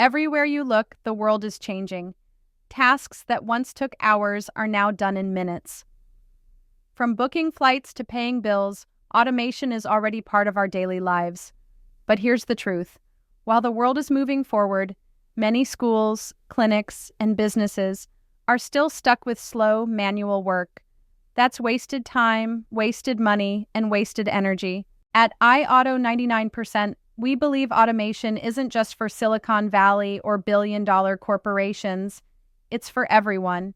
Everywhere you look, the world is changing. Tasks that once took hours are now done in minutes. From booking flights to paying bills, automation is already part of our daily lives. But here's the truth. While the world is moving forward, many schools, clinics, and businesses are still stuck with slow, manual work. That's wasted time, wasted money, and wasted energy. At iAuto 99%, we believe automation isn't just for Silicon Valley or billion-dollar corporations. It's for everyone.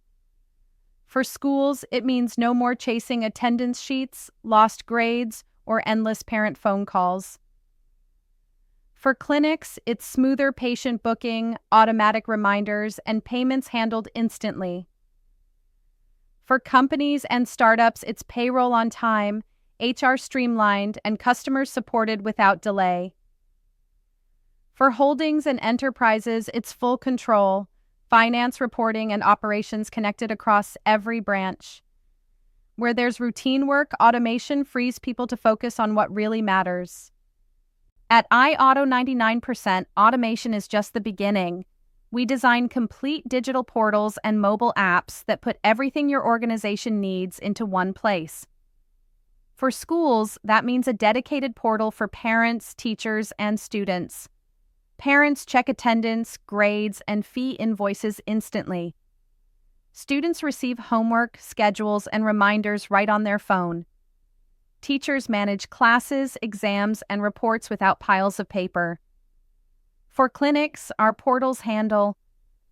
For schools, it means no more chasing attendance sheets, lost grades, or endless parent phone calls. For clinics, it's smoother patient booking, automatic reminders, and payments handled instantly. For companies and startups, it's payroll on time, HR streamlined, and customers supported without delay. For holdings and enterprises, it's full control, finance reporting and operations connected across every branch. Where there's routine work, automation frees people to focus on what really matters. At iAuto 99%, automation is just the beginning. We design complete digital portals and mobile apps that put everything your organization needs into one place. For schools, that means a dedicated portal for parents, teachers, and students. Parents check attendance, grades, and fee invoices instantly. Students receive homework, schedules, and reminders right on their phone. Teachers manage classes, exams, and reports without piles of paper. For clinics, our portals handle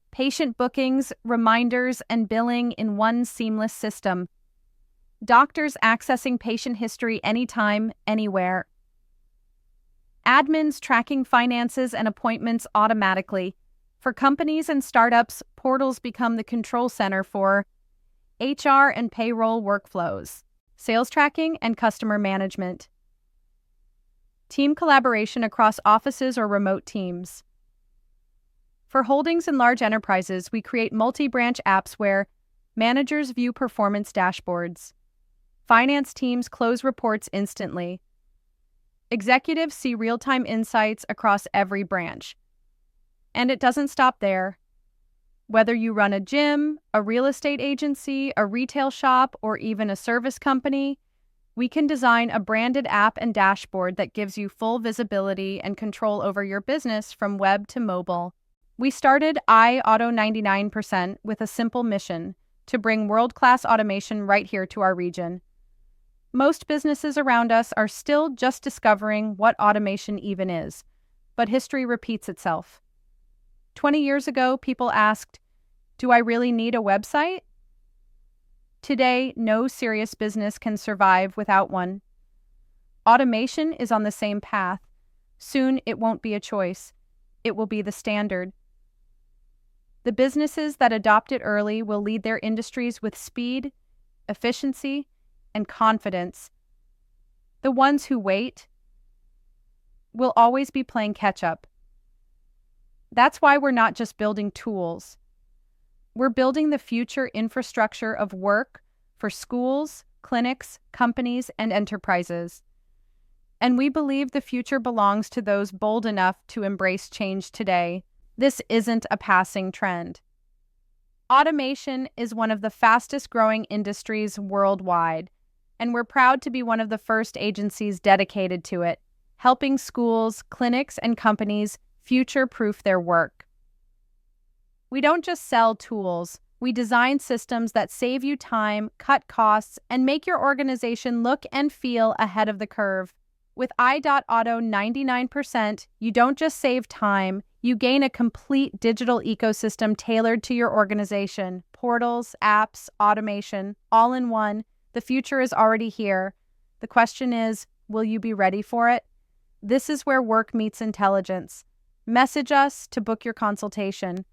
patient bookings, reminders, and billing in one seamless system. Doctors accessing patient history anytime, anywhere. Admins tracking finances and appointments automatically. For companies and startups, portals become the control center for HR and payroll workflows, sales tracking, and customer management. Team collaboration across offices or remote teams. For holdings and large enterprises, we create multi-branch apps where managers view performance dashboards. Finance teams close reports instantly. Executives see real-time insights across every branch. And it doesn't stop there. Whether you run a gym, a real estate agency, a retail shop, or even a service company, we can design a branded app and dashboard that gives you full visibility and control over your business from web to mobile. We started iAuto 99% with a simple mission: to bring world-class automation right here to our region. Most businesses around us are still just discovering what automation even is, but history repeats itself. 20 years ago, people asked, "Do I really need a website?" Today, no serious business can survive without one. Automation is on the same path. Soon, it won't be a choice. It will be the standard. The businesses that adopt it early will lead their industries with speed, efficiency, and confidence. The ones who wait will always be playing catch-up. That's why we're not just building tools. We're building the future infrastructure of work for schools, clinics, companies, and enterprises. And we believe the future belongs to those bold enough to embrace change today. This isn't a passing trend. Automation is one of the fastest-growing industries worldwide, and we're proud to be one of the first agencies dedicated to it, helping schools, clinics, and companies future-proof their work. We don't just sell tools, we design systems that save you time, cut costs, and make your organization look and feel ahead of the curve. With iAuto 99%, you don't just save time, you gain a complete digital ecosystem tailored to your organization. Portals, apps, automation, all in one. The future is already here. The question is, will you be ready for it? This is where work meets intelligence. Message us to book your consultation.